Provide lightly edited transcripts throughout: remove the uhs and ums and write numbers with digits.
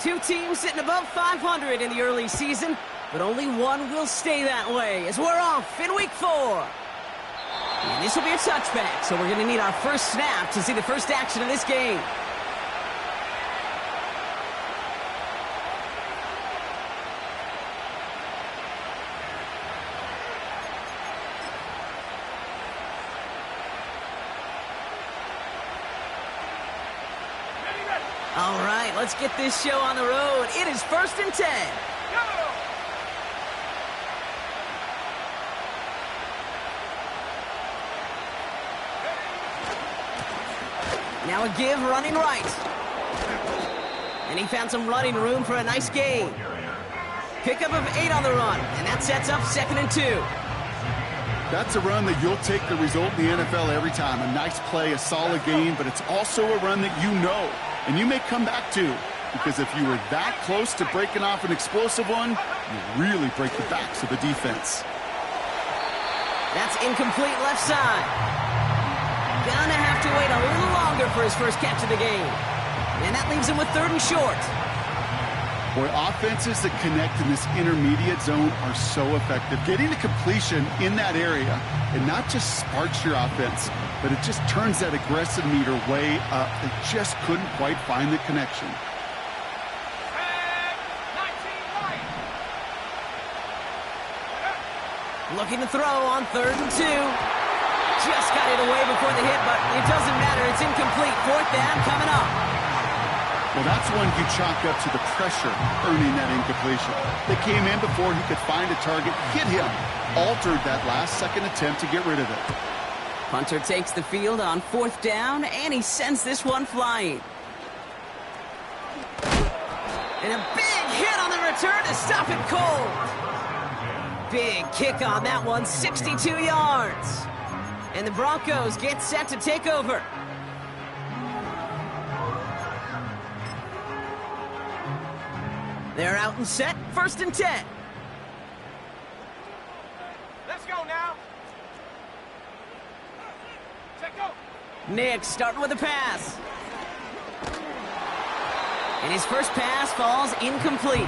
Two teams sitting above 500 in the early season, but only one will stay that way as we're off in week 4. And this will be a touchback, so we're going to need our first snap to see the first action of this game. All right, let's get this show on the road. It is 1st and 10. Go! Now a give running right. And he found some running room for a nice gain. Pickup of 8 on the run, and that sets up 2nd and 2. That's a run that you'll take the result in the NFL every time. A nice play, a solid gain, but it's also a run that you know and you may come back to, because if you were that close to breaking off an explosive one, you really break the backs of the defense. That's incomplete left side. Gonna have to wait a little longer for his first catch of the game. And that leaves him with 3rd and short. Boy, offenses that connect in this intermediate zone are so effective. Getting a completion in that area, it not just sparks your offense, but it just turns that aggressive meter way up. They just couldn't quite find the connection. Looking to throw on 3rd and 2. Just got it away before the hit, but it doesn't matter. It's incomplete. 4th down coming up. Well, that's one you chalk up to the pressure earning that incompletion. They came in before he could find a target, hit him, altered that last-second attempt to get rid of it. Punter takes the field on 4th down, and he sends this one flying. And a big hit on the return to stop it cold. Big kick on that one, 62 yards. And the Broncos get set to take over. They're out and set, 1st and 10. Let's go now. Check go. Nick starting with the pass. And his first pass falls incomplete.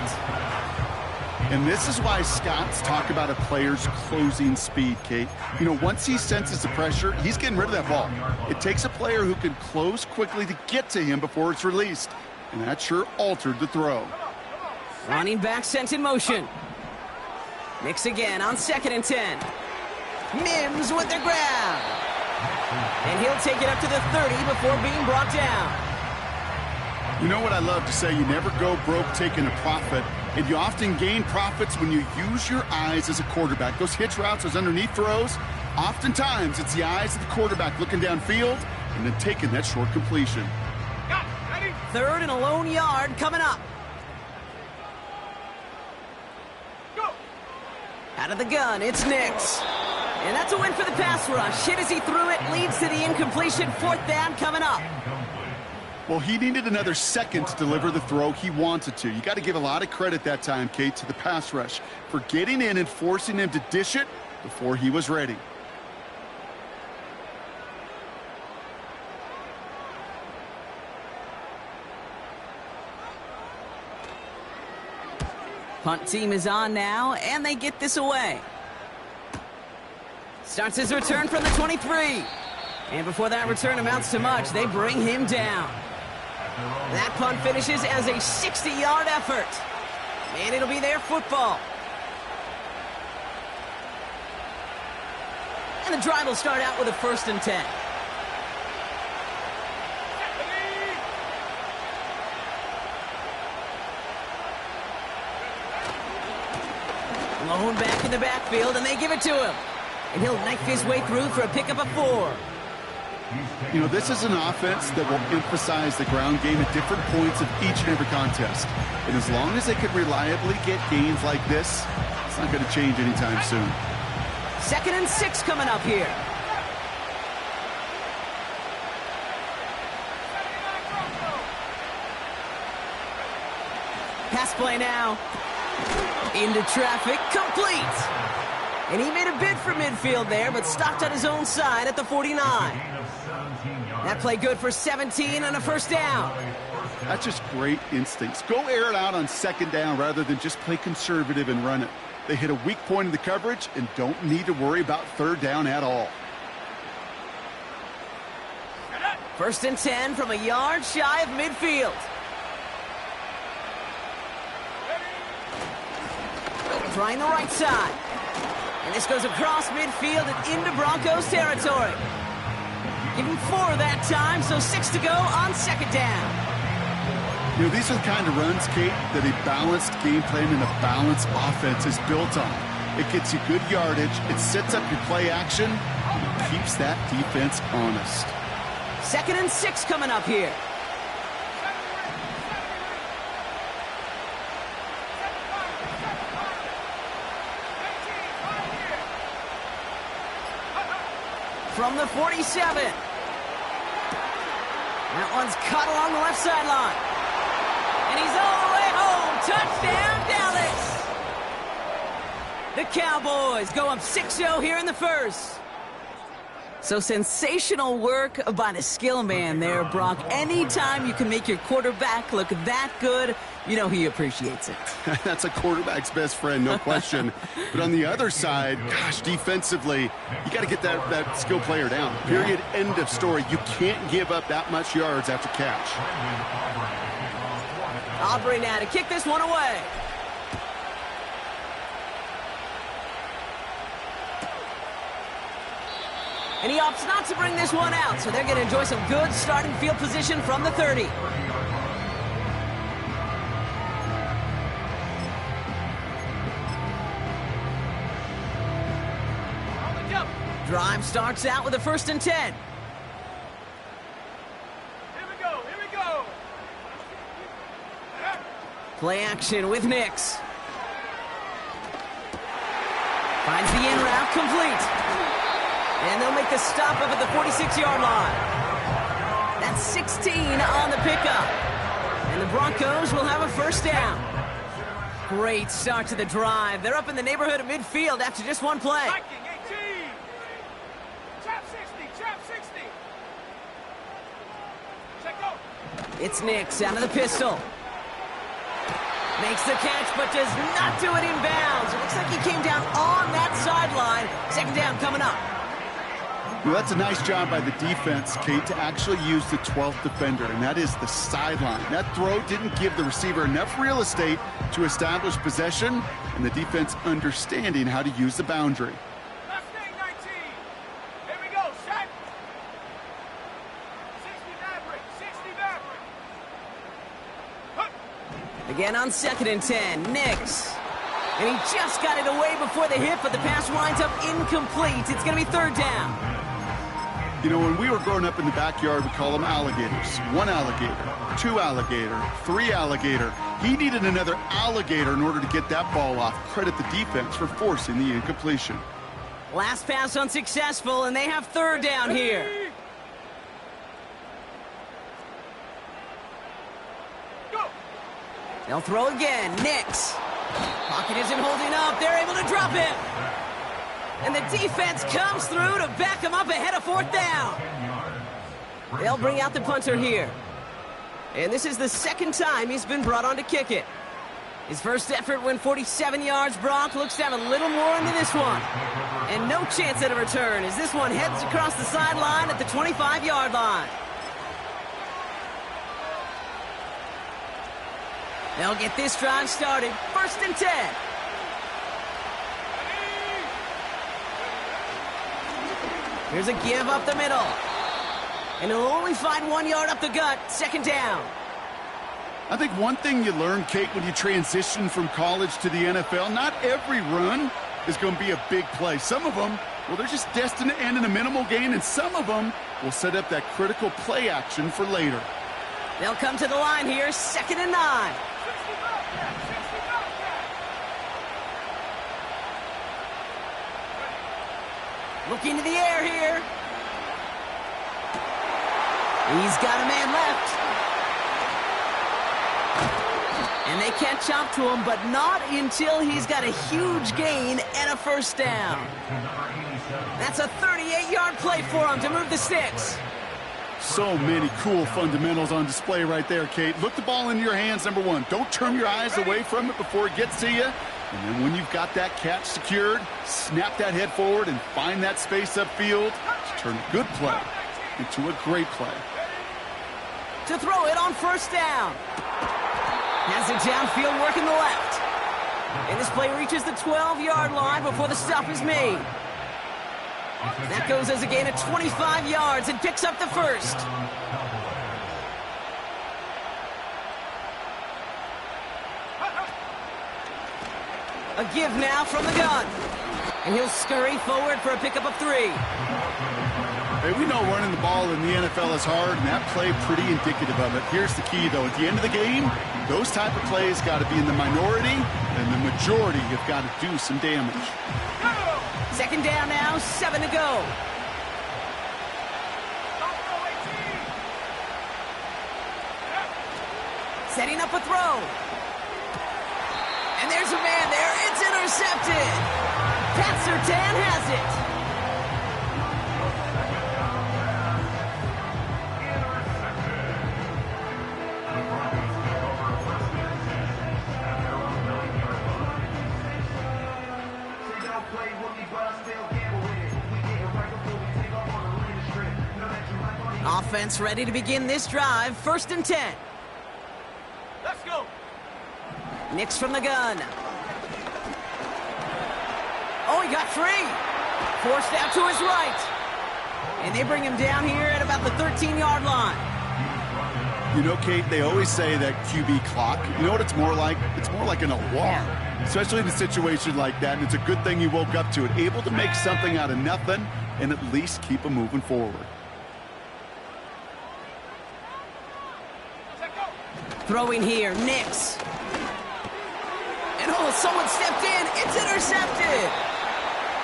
And this is why scouts talk about a player's closing speed, Kate. You know, once he senses the pressure, he's getting rid of that ball. It takes a player who can close quickly to get to him before it's released. And that sure altered the throw. Running back sent in motion. Mix again on 2nd and 10. Mims with the grab. And he'll take it up to the 30 before being brought down. You know what I love to say? You never go broke taking a profit, and you often gain profits when you use your eyes as a quarterback. Those hitch routes, those underneath throws, oftentimes it's the eyes of the quarterback looking downfield and then taking that short completion. 3rd and a lone yard coming up. Out of the gun, it's Nix. And that's a win for the pass rush. Hit as he threw it, leads to the incompletion. 4th down coming up. Well, he needed another second to deliver the throw he wanted to. You got to give a lot of credit that time, Kate, to the pass rush for getting in and forcing him to dish it before he was ready. Punt team is on now, and they get this away. Starts his return from the 23. And before that return amounts to much, they bring him down. That punt finishes as a 60-yard effort. And it'll be their football. And the drive will start out with a 1st and 10. Lone back in the backfield, and they give it to him. And he'll knife his way through for a pickup of 4. You know, this is an offense that will emphasize the ground game at different points of each and every contest. And as long as they can reliably get gains like this, it's not going to change anytime soon. 2nd and 6 coming up here. Pass play now. Into traffic, complete. And he made a bid for midfield there, but stopped on his own side at the 49. That play good for 17 and a 1st down. That's just great instincts. Go air it out on second down rather than just play conservative and run it. They hit a weak point in the coverage and don't need to worry about third down at all. 1st and 10 from a yard shy of midfield. Trying the right side. And this goes across midfield and into Broncos territory. Give him 4 that time, so 6 to go on second down. You know, these are the kind of runs, Kate, that a balanced game plan and a balanced offense is built on. It gets you good yardage, it sets up your play action, and keeps that defense honest. 2nd and 6 coming up here. From the 47. That one's cut along the left sideline. And he's all the way home. Touchdown, Dallas. The Cowboys go up 6-0 here in the first. So sensational work by the skill man there, Brock. Anytime you can make your quarterback look that good, you know he appreciates it. That's a quarterback's best friend, no question. But on the other side, gosh, defensively, you got to get that skill player down. Period, end of story. You can't give up that much yards after catch. Aubrey now to kick this one away. And he opts not to bring this one out, so they're going to enjoy some good starting field position from the 30. Drive starts out with a 1st and 10. Here we go, here we go. Play action with Nix. Finds the in route complete. And they'll make the stop up at the 46-yard line. That's 16 on the pickup. And the Broncos will have a 1st down. Great start to the drive. They're up in the neighborhood of midfield after just one play. Viking 18. Trap 60, trap 60. Check out. It's Nix out of the pistol. Makes the catch, but does not do it in bounds. It looks like he came down on that sideline. 2nd down coming up. Well, that's a nice job by the defense, Kate, to actually use the 12th defender, and that is the sideline. That throw didn't give the receiver enough real estate to establish possession, and the defense understanding how to use the boundary. Last thing, 19. Here we go, shot. 60 Maverick, 60 Maverick. Again on 2nd and 10, Nix. And he just got it away before the hit, but the pass winds up incomplete. It's going to be 3rd down. You know, when we were growing up in the backyard, we call them alligators. 1 alligator, 2 alligator, 3 alligator. He needed another alligator in order to get that ball off. Credit the defense for forcing the incompletion. Last pass unsuccessful, and they have 3rd down here. Go. They'll throw again. Nix. Pocket isn't holding up. They're able to drop him. And the defense comes through to back him up ahead of 4th down. They'll bring out the punter here. And this is the 2nd time he's been brought on to kick it. His first effort went 47 yards. Brock looks to have a little more into this one. And no chance at a return as this one heads across the sideline at the 25-yard line. They'll get this drive started. 1st and 10. Here's a give up the middle. And he'll only find 1 yard up the gut. 2nd down. I think one thing you learn, Kate, when you transition from college to the NFL, not every run is going to be a big play. Some of them, well, they're just destined to end in a minimal gain, and some of them will set up that critical play action for later. They'll come to the line here. 2nd and 9. Looking to the air here. He's got a man left. And they catch up to him, but not until he's got a huge gain and a 1st down. That's a 38-yard play for him to move the sticks. So many cool fundamentals on display right there, Kate. Look the ball into your hands, number one. Don't turn your eyes away from it before it gets to you. And then when you've got that catch secured, snap that head forward and find that space upfield to turn a good play into a great play. To throw it on first down. Has it downfield working the left. And this play reaches the 12-yard line before the stop is made. That goes as a gain of 25 yards and picks up the first. A give now from the gun. And he'll scurry forward for a pickup of 3. Hey, we know running the ball in the NFL is hard, and that play pretty indicative of it. Here's the key, though. At the end of the game, those type of plays got to be in the minority, and the majority have got to do some damage. Second down now, 7 to go. Setting up a throw. And there's a man there. It's intercepted. Pat Surtain has it. Offense ready to begin this drive. 1st and 10. Let's go. Nix from the gun. Oh, he got free. Forced out to his right. And they bring him down here at about the 13-yard line. You know, Kate, they always say that QB clock, you know what it's more like? It's more like an alarm, especially in a situation like that. And it's a good thing you woke up to it, able to make something out of nothing and at least keep them moving forward. Throwing here, Nix. And oh, someone stepped in. It's intercepted.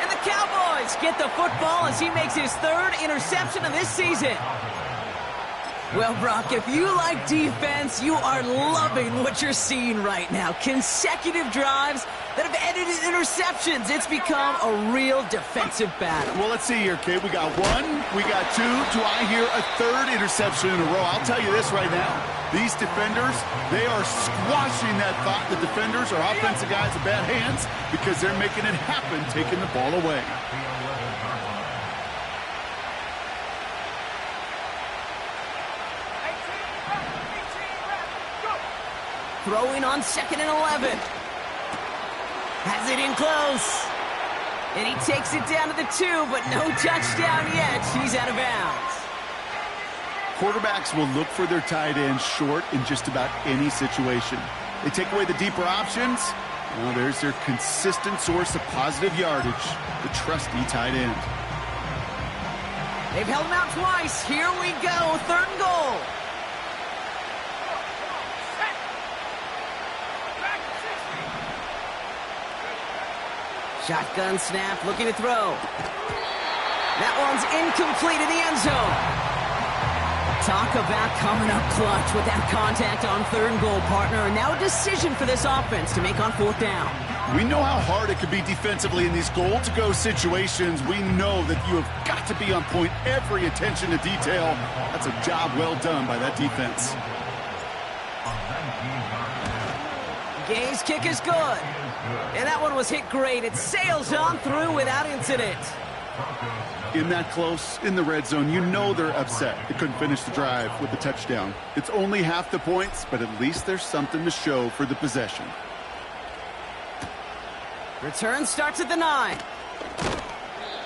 And the Cowboys get the football as he makes his 3rd interception of this season. Well, Brock, if you like defense, you are loving what you're seeing right now. Consecutive drives that have ended in interceptions. It's become a real defensive battle. Well, let's see here, Kate. We got 1, we got 2. Do I hear a 3rd interception in a row? I'll tell you this right now. These defenders, they are squashing that thought. The defenders are offensive guys with bad hands because they're making it happen, taking the ball away. Throwing on 2nd and 11. Has it in close. And he takes it down to the 2, but no touchdown yet. He's out of bounds. Quarterbacks will look for their tight end short in just about any situation. They take away the deeper options. Well, there's their consistent source of positive yardage, the trusty tight end. They've held him out twice. Here we go. 3rd and goal. Shotgun snap, looking to throw. That one's incomplete in the end zone. Talk about coming up clutch with that contact on 3rd and goal, partner. And now a decision for this offense to make on 4th down. We know how hard it could be defensively in these goal-to-go situations. We know that you have got to be on point, every attention to detail. That's a job well done by that defense. Gay's kick is good. And that one was hit great. It sails on through without incident. In that close, in the red zone, you know they're upset. They couldn't finish the drive with the touchdown. It's only half the points, but at least there's something to show for the possession. Return starts at the 9.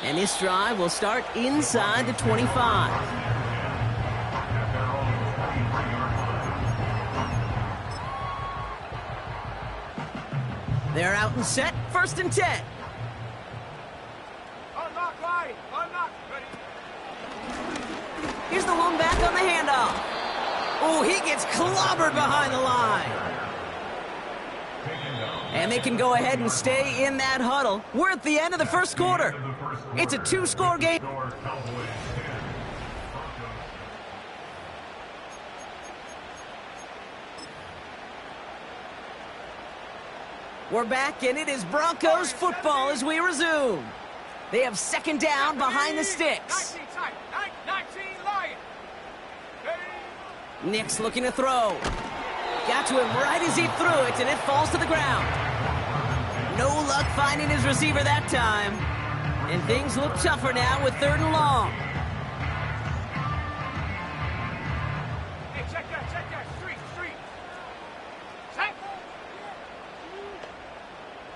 And this drive will start inside the 25. They're out and set. 1st and 10. Unlock line. Unlock. Ready. Here's the one back on the handoff. Oh, he gets clobbered behind the line. And they can go ahead and stay in that huddle. We're at the end of the 1st quarter. It's a 2-score game. We're back, and it is Broncos football as we resume. They have 2nd down behind the sticks. 19 tight. 19 Lion. Nick's looking to throw. Got to him right as he threw it, and it falls to the ground. No luck finding his receiver that time. And things look tougher now with 3rd and long. Hey, check that. Street. Set.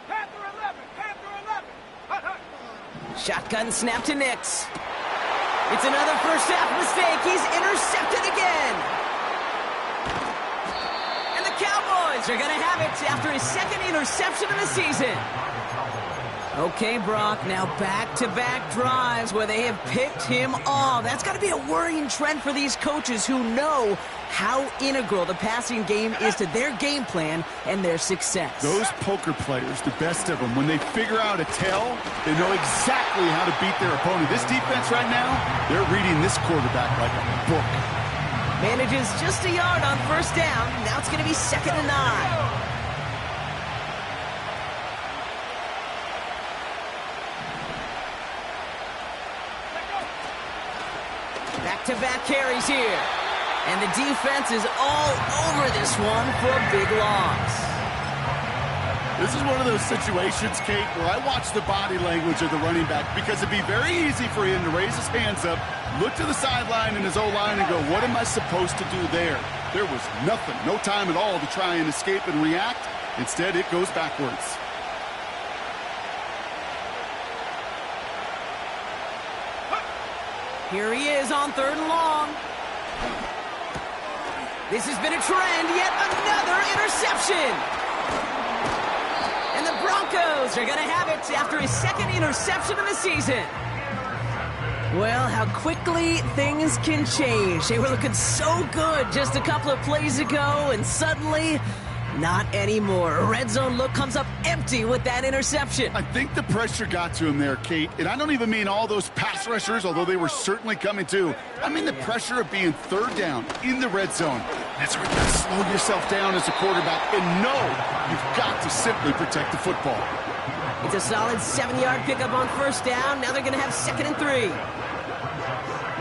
Panther 11. Hut. Shotgun snap to Nix. It's another first half mistake. He's intercepted again. And the Cowboys are going to have it after his 2nd interception of the season. Okay, Brock, now back-to-back drives where they have picked him off. That's got to be a worrying trend for these coaches who know how integral the passing game is to their game plan and their success. Those poker players, the best of them, when they figure out a tell, they know exactly how to beat their opponent. This defense right now, they're reading this quarterback like a book. Manages just a yard on 1st down. Now it's going to be 2nd and 9. Back-to-back carries here. And the defense is all over this one for a big loss. This is one of those situations, Kate, where I watch the body language of the running back because it'd be very easy for him to raise his hands up, look to the sideline in his O-line and go, what am I supposed to do there? There was nothing, no time at all to try and escape and react. Instead, it goes backwards. Here he is on 3rd and long. This has been a trend, yet another interception. And the Broncos are going to have it after his 2nd interception of the season. Well, how quickly things can change. They were looking so good just a couple of plays ago, and suddenly, not anymore. A red zone look comes up empty with that interception. I think the pressure got to him there, Kate. And I don't even mean all those pass rushers, although they were certainly coming too. I mean the pressure of being 3rd down in the red zone. That's where you got to slow yourself down as a quarterback and know you've got to simply protect the football. It's a solid 7-yard pickup on 1st down. Now they're going to have 2nd and 3.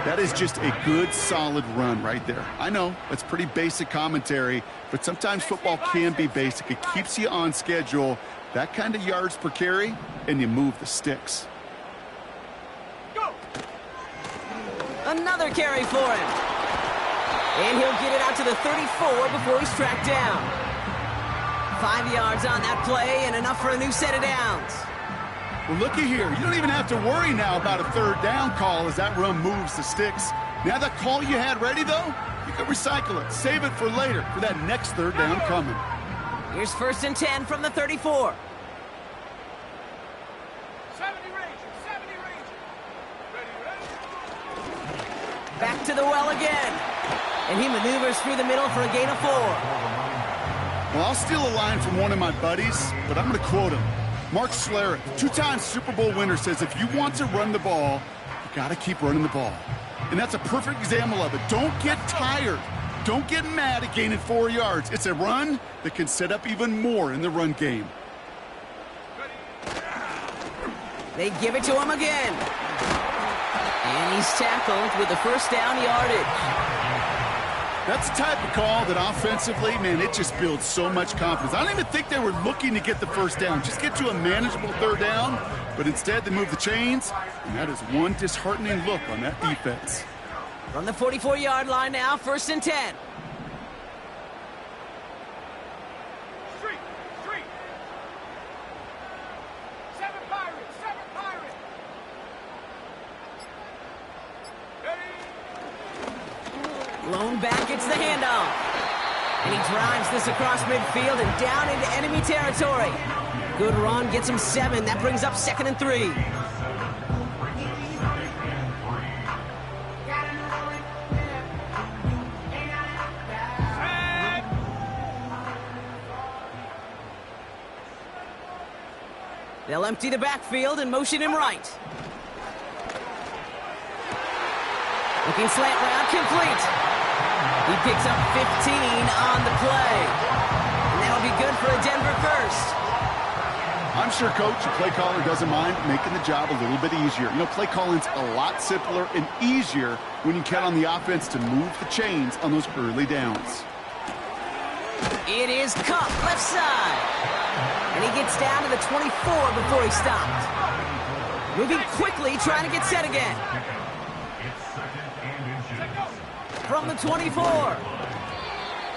That is just a good, solid run right there. I know, that's pretty basic commentary, but sometimes football can be basic. It keeps you on schedule, that kind of yards per carry, and you move the sticks. Go. Another carry for him. And he'll get it out to the 34 before he's tracked down. 5 yards on that play and enough for a new set of downs. Well, looky here. You don't even have to worry now about a 3rd down call as that run moves the sticks. Now that call you had ready, though, you can recycle it. Save it for later for that next 3rd down coming. Here's 1st and 10 from the 34. 70 range. Ready. Back to the well again. And he maneuvers through the middle for a gain of 4. Well, I'll steal a line from one of my buddies, but I'm going to quote him. Mark Schlereth, 2-time Super Bowl winner, says if you want to run the ball, you got to keep running the ball. And that's a perfect example of it. Don't get tired. Don't get mad at gaining 4 yards. It's a run that can set up even more in the run game. They give it to him again. And he's tackled with the 1st down yardage. That's the type of call that offensively, man, it just builds so much confidence. I don't even think they were looking to get the 1st down. Just get to a manageable 3rd down, but instead they move the chains, and that is one disheartening look on that defense. From the 44-yard line now, 1st and 10. Street. 7 Pirates. Blown back, it's the handoff. And he drives this across midfield and down into enemy territory. Good run, gets him 7. That brings up 2nd and 3. They'll empty the backfield and motion him right. Looking slant route, complete. He picks up 15 on the play. And that'll be good for a Denver 1st. I I'm sure, Coach, the play caller doesn't mind making the job a little bit easier. You know, play calling's a lot simpler and easier when you count on the offense to move the chains on those early downs. It is Cup, left side. And he gets down to the 24 before he stopped. Moving quickly, trying to get set again. From the 24.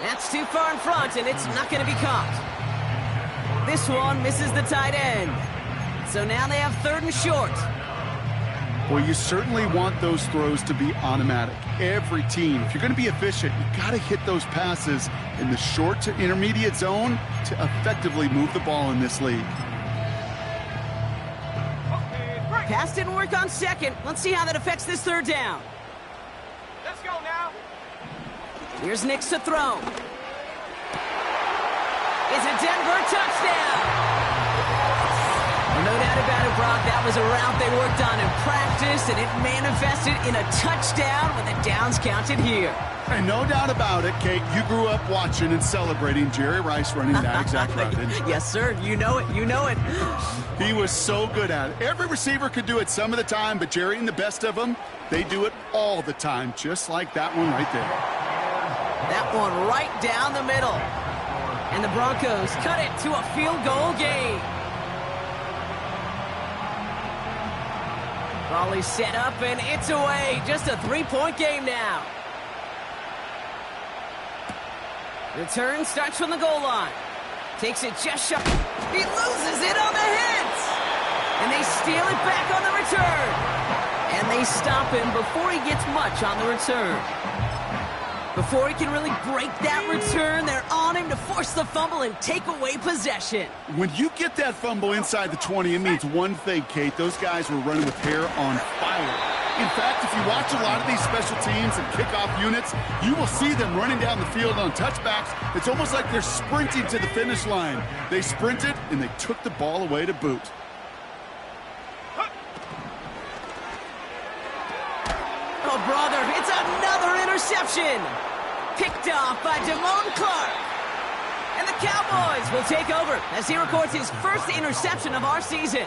That's too far in front, and it's not going to be caught. This one misses the tight end. So now they have 3rd and short. Well, you certainly want those throws to be automatic. Every team, if you're going to be efficient, you got to hit those passes in the short to intermediate zone to effectively move the ball in this league. Pass didn't work on 2nd. Let's see how that affects this 3rd down. Let's go now. Here's Nix to throw. It's a Denver touchdown. No doubt about it, Brock. That was a route they worked on in practice, and it manifested in a touchdown when the downs counted here. And no doubt about it, Kate, you grew up watching and celebrating Jerry Rice running that exact route, didn't you? Yes, sir. You know it. You know it. He was so good at it. Every receiver could do it some of the time, but Jerry and the best of them, they do it all the time, just like that one right there. That one right down the middle. And the Broncos cut it to a field goal game. Raleigh set up, and it's away. Just a 3-point game now. Return starts from the goal line. Takes it just shy. He loses it on the hit. And they steal it back on the return. And they stop him before he gets much on the return. Before he can really break that return, they're on him to force the fumble and take away possession. When you get that fumble inside the 20, it means one thing, Kate. Those guys were running with hair on fire. In fact, if you watch a lot of these special teams and kickoff units, you will see them running down the field on touchbacks. It's almost like they're sprinting to the finish line. They sprinted, and they took the ball away to boot. Oh, brother, it's another interception. Picked off by Damone Clark. And the Cowboys will take over as he records his first interception of our season.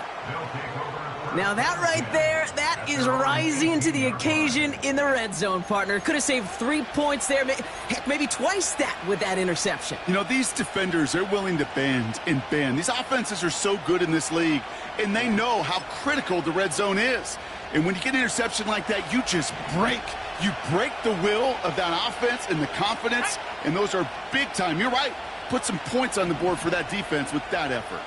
Now that right there, that is rising to the occasion in the red zone, partner. Could have saved 3 points there, heck, maybe twice that with that interception. You know, these defenders, they're willing to bend and bend. These offenses are so good in this league, and they know how critical the red zone is. And when you get an interception like that, you just break. You break the will of that offense and the confidence, and those are big time. You're right. Put some points on the board for that defense with that effort.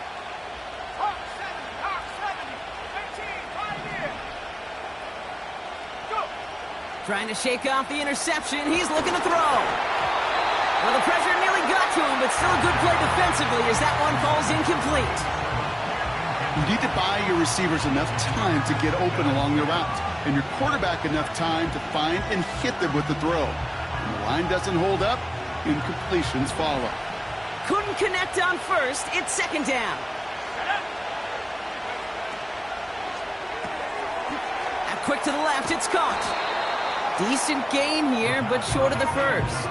Trying to shake off the interception. He's looking to throw. Well, the pressure nearly got to him, but still a good play defensively as that one falls incomplete. You need to buy your receivers enough time to get open along the route, and your quarterback enough time to find and hit them with the throw. When the line doesn't hold up, incompletions follow. Couldn't connect on first. It's 2nd down. Now quick to the left. It's caught. Decent gain here, but short of the first.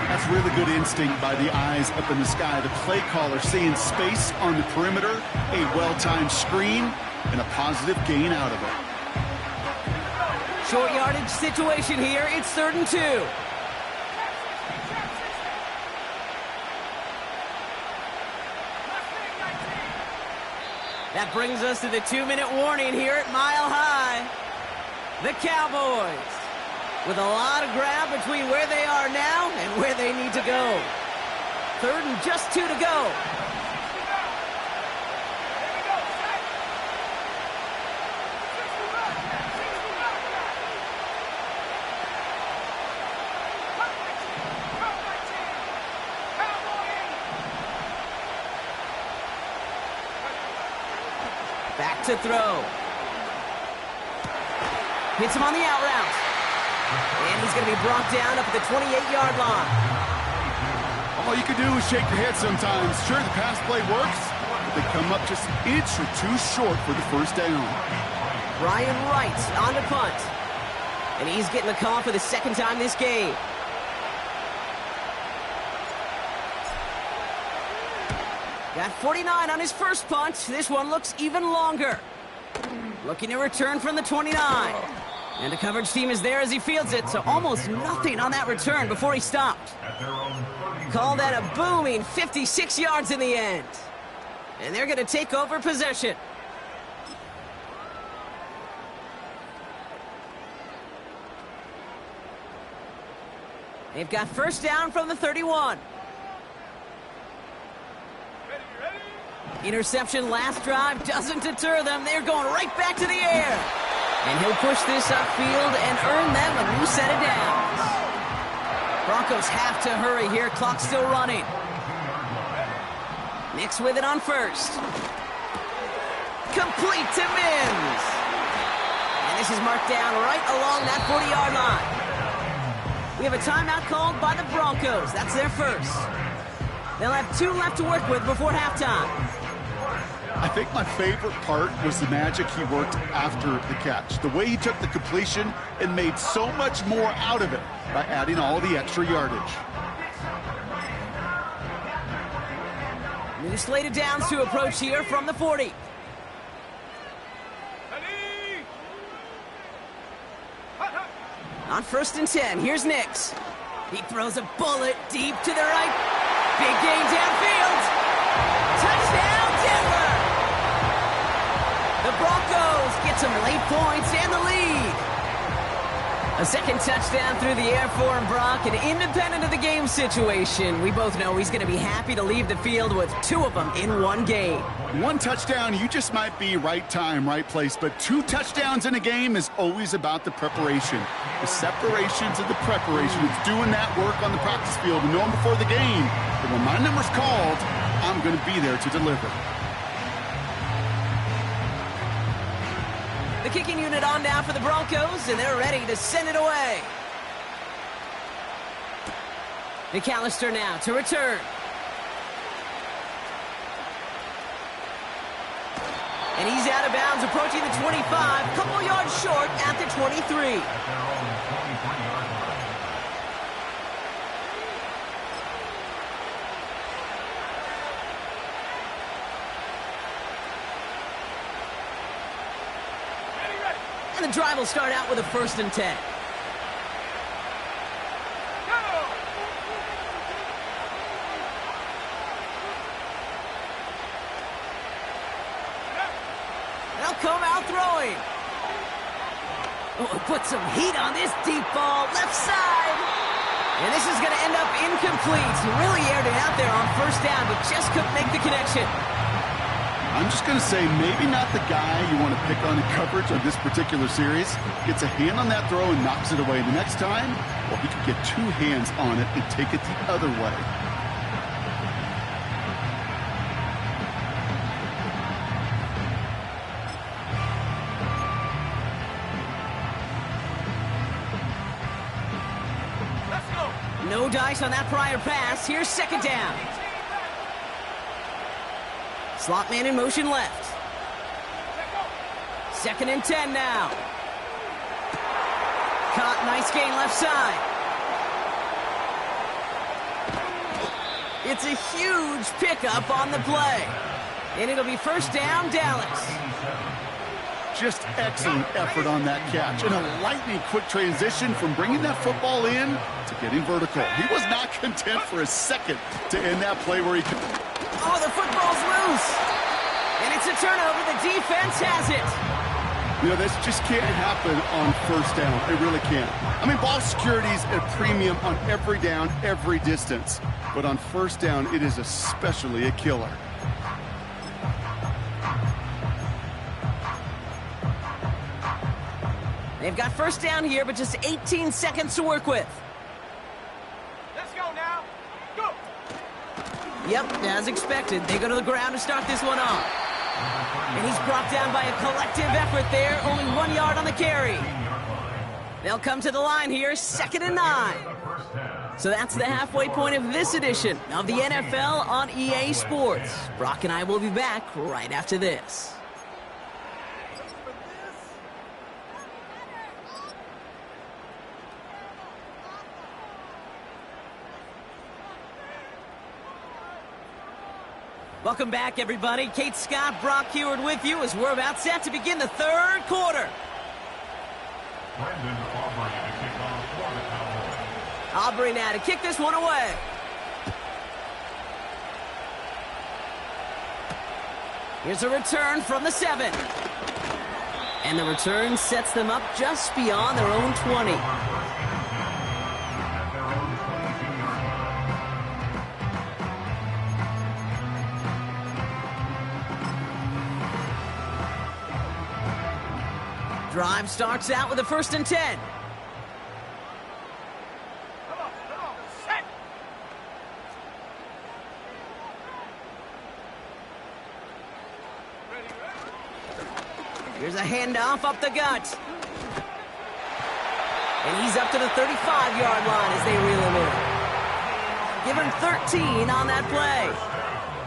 That's really good instinct by the eyes up in the sky. The play caller seeing space on the perimeter, a well-timed screen, and a positive gain out of it. Short yardage situation here. It's 3rd and 2. That brings us to the 2-minute warning here at Mile High. The Cowboys with a lot of ground between where they are now and where they need to go. 3rd and just 2 to go. Back to throw. Hits him on the out route. And he's going to be brought down up at the 28-yard line. All you can do is shake your head sometimes. Sure, the pass play works, but they come up just an inch or two short for the first down. Brian Wright on to punt. And he's getting the call for the 2nd time this game. Got 49 on his first punt. This one looks even longer. Looking to return from the 29. And the coverage team is there as he fields it, so almost nothing on that return before he stopped. Call that a booming 56 yards in the end. And they're going to take over possession. They've got first down from the 31. Interception last drive doesn't deter them. They're going right back to the air. And he'll push this upfield and earn them a new set of downs. Broncos have to hurry here. Clock's still running. Nix with it on first. Complete to Mims. And this is marked down right along that 40-yard line. We have a timeout called by the Broncos. That's their first. They'll have 2 left to work with before halftime. I think my favorite part was the magic he worked after the catch. The way he took the completion and made so much more out of it by adding all the extra yardage. New slate of downs to approach here from the 40. On first and 10, here's Nix. He throws a bullet deep to the right. Big gain downfield. Touchdown, Denver! The Broncos get some late points and the lead. A second touchdown through the air for him, Brock, and independent of the game situation, we both know he's going to be happy to leave the field with 2 of them in one game. 1 touchdown, you just might be right time, right place, but 2 touchdowns in a game is always about the preparation. The separation to the preparation. It's doing that work on the practice field and knowing before the game that when my number's called, I'm going to be there to deliver. The kicking unit on now for the Broncos, and they're ready to send it away. McAllister now to return. And he's out of bounds, approaching the 25, couple yards short at the 23. And the drive will start out with a first and 10. They'll come out throwing. Oh, put some heat on this deep ball, left side. And this is going to end up incomplete. He really aired it out there on first down, but just couldn't make the connection. I'm just going to say maybe not the guy you want to pick on in coverage on this particular series. Gets a hand on that throw and knocks it away. The next time, well, he could get 2 hands on it and take it the other way. Let's go. No dice on that prior pass. Here's second down. Slot man in motion left. Second and 10 now. Caught, nice gain left side. It's a huge pickup on the play. And it'll be first down, Dallas. Just excellent effort on that catch. And a lightning quick transition from bringing that football in to getting vertical. He was not content for a second to end that play where he could... Oh, the football's loose. And it's a turnover. The defense has it. You know, this just can't happen on first down. It really can't. I mean, ball security's at a premium on every down, every distance. But on first down, it is especially a killer. They've got first down here, but just 18 seconds to work with. Let's go now. Go. Yep, as expected, they go to the ground to start this one off. And he's brought down by a collective effort there, only 1 yard on the carry. They'll come to the line here, 2nd and 9. So that's the halfway point of this edition of the NFL on EA Sports. Brock and I will be back right after this. Welcome back, everybody. Kate Scott, Brock Heward with you as we're about set to begin the third quarter. Aubrey now to kick this one away. Here's a return from the 7. And the return sets them up just beyond their own 20. Drive starts out with a 1st and 10. Come on, set. Here's a handoff up the gut. And he's up to the 35-yard line as they reel him in. Give him 13 on that play.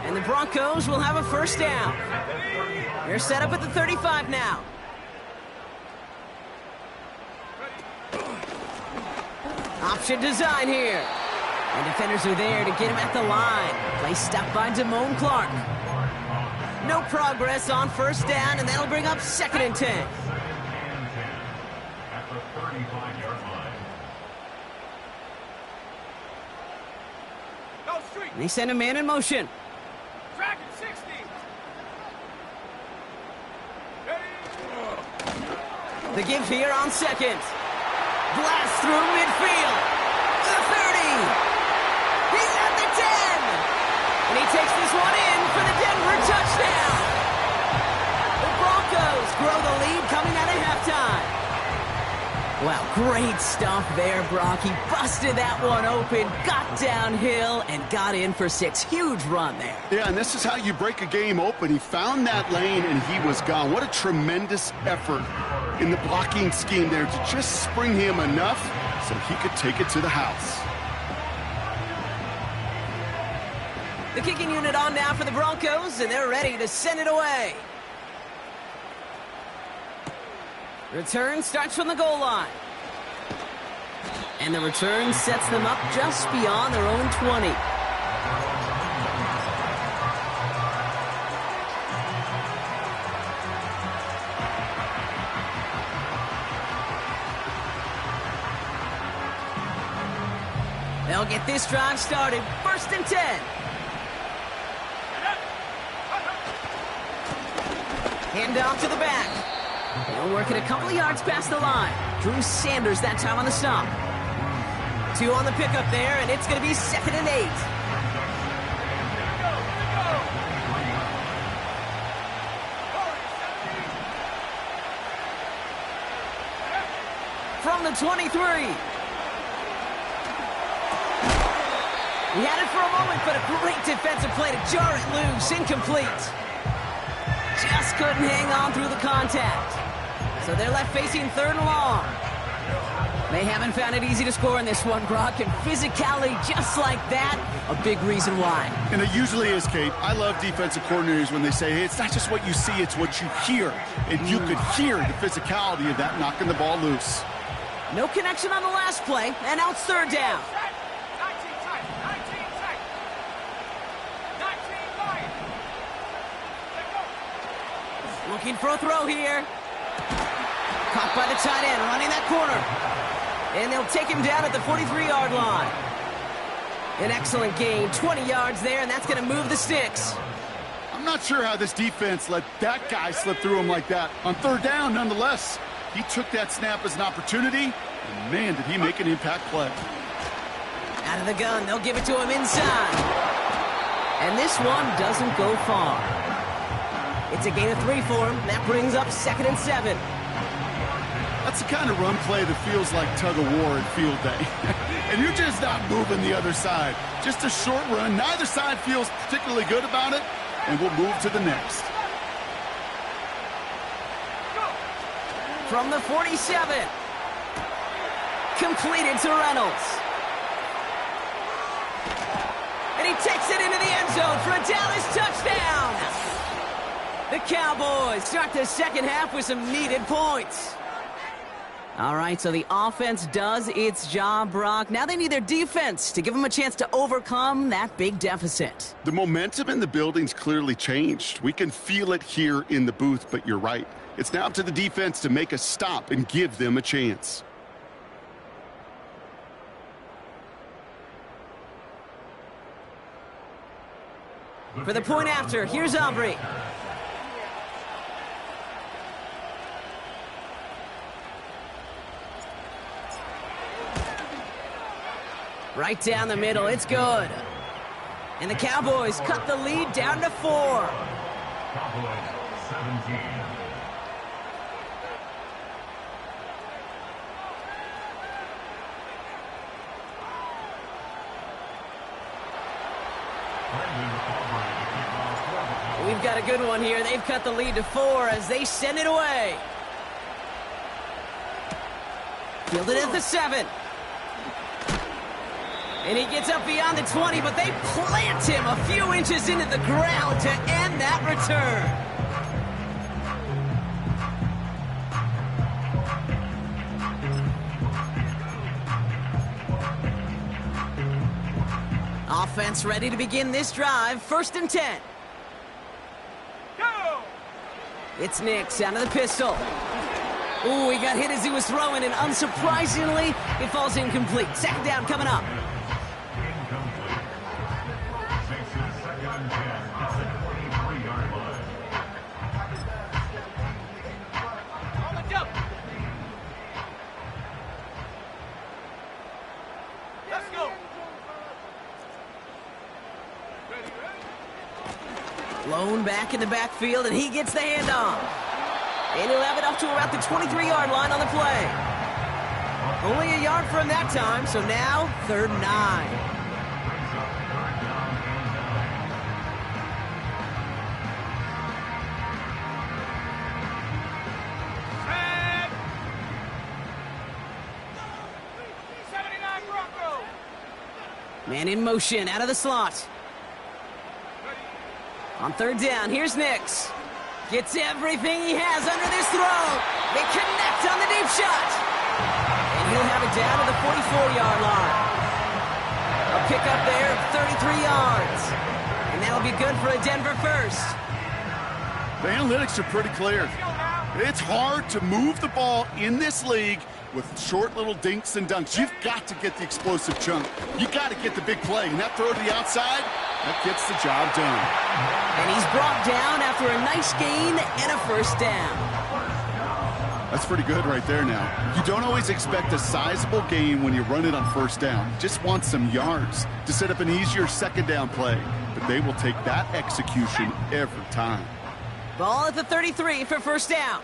And the Broncos will have a 1st down. They're set up at the 35 now. Option design here. And defenders are there to get him at the line. Play stopped by Damone Clark. No progress on 1st down, and that'll bring up 2nd and 10. At the 35-yard line. Go street. They send a man in motion. Dragon 60. The give here on 2nd. Blast through midfield. The 30. He's at the 10. And he takes this one in for the Denver touchdown. The Broncos grow the lead coming out of halftime. Wow, great stuff there, Brock. He busted that one open, got downhill, and got in for 6. Huge run there. Yeah, and this is how you break a game open. He found that lane, and he was gone. What a tremendous effort in the blocking scheme there to just spring him enough so he could take it to the house. The kicking unit on now for the Broncos, and they're ready to send it away. Return starts from the goal line. And the return sets them up just beyond their own 20. They'll get this drive started. 1st and 10. Hand off to the back. They'll work it a couple of yards past the line. Drew Sanders that time on the stop. 2 on the pickup there, and it's going to be 2nd and 8. From the 23. He had it for a moment, but a great defensive play to jar it loose. Incomplete. Just couldn't hang on through the contact. So they're left facing 3rd and long. They haven't found it easy to score in this one, Brock, and physicality just like that, a big reason why. And it usually is, Kate. I love defensive coordinators when they say, hey, it's not just what you see, it's what you hear. And you could hear the physicality of that knocking the ball loose. No connection on the last play, and now it's 3rd down. 19 tight. 19 tight. 19 line. Let go. Looking for a throw here. Caught by the tight end, running that corner. And they'll take him down at the 43-yard line. An excellent gain, 20 yards there, and that's going to move the sticks. I'm not sure how this defense let that guy slip through him like that. On 3rd down, nonetheless, he took that snap as an opportunity, and man, did he make an impact play. Out of the gun, they'll give it to him inside. And this one doesn't go far. It's a gain of 3 for him. That brings up 2nd and 7. That's the kind of run play that feels like tug-of-war at field day. And you're just not moving the other side. Just a short run. Neither side feels particularly good about it, and we'll move to the next. From the 47. Completed to Reynolds. And he takes it into the end zone for a Dallas touchdown. The Cowboys start the second half with some needed points. All right, so the offense does its job, Brock. Now they need their defense to give them a chance to overcome that big deficit. The momentum in the building's clearly changed. We can feel it here in the booth, but you're right. It's now up to the defense to make a stop and give them a chance. For the point after, here's Aubrey. Right down the middle, it's good. And the Cowboys cut the lead down to 4. Cowboys 17. We've got a good one here. They've cut the lead to 4 as they send it away. Fielded at the 7. And he gets up beyond the 20, but they plant him a few inches into the ground to end that return. Offense ready to begin this drive. 1st and 10. Go! It's Nix out of the pistol. Ooh, he got hit as he was throwing, and unsurprisingly, it falls incomplete. 2nd down coming up. Incomplete. Takes it 2nd and 10 at the 23-yard line. On the jump! Let's go! Ready, ready? Blown back in the backfield, and he gets the handoff. And he'll have it up to around the 23-yard line on the play. Only a yard from that time, so now 3rd and 9. Red! 79 Broncos! Man in motion, out of the slot. On 3rd down, here's Nix. Gets everything he has under this throw. They connect on the deep shot. And he'll have it down to the 44-yard line. A pickup there of 33 yards. And that'll be good for a Denver first. The analytics are pretty clear. It's hard to move the ball in this league with short little dinks and dunks. You've got to get the explosive chunk. You got to get the big play. And that throw to the outside, that gets the job done. And he's brought down after a nice gain and a 1st down. That's pretty good right there now. You don't always expect a sizable gain when you run it on 1st down. You just want some yards to set up an easier 2nd down play. But they will take that execution every time. Ball at the 33 for 1st down.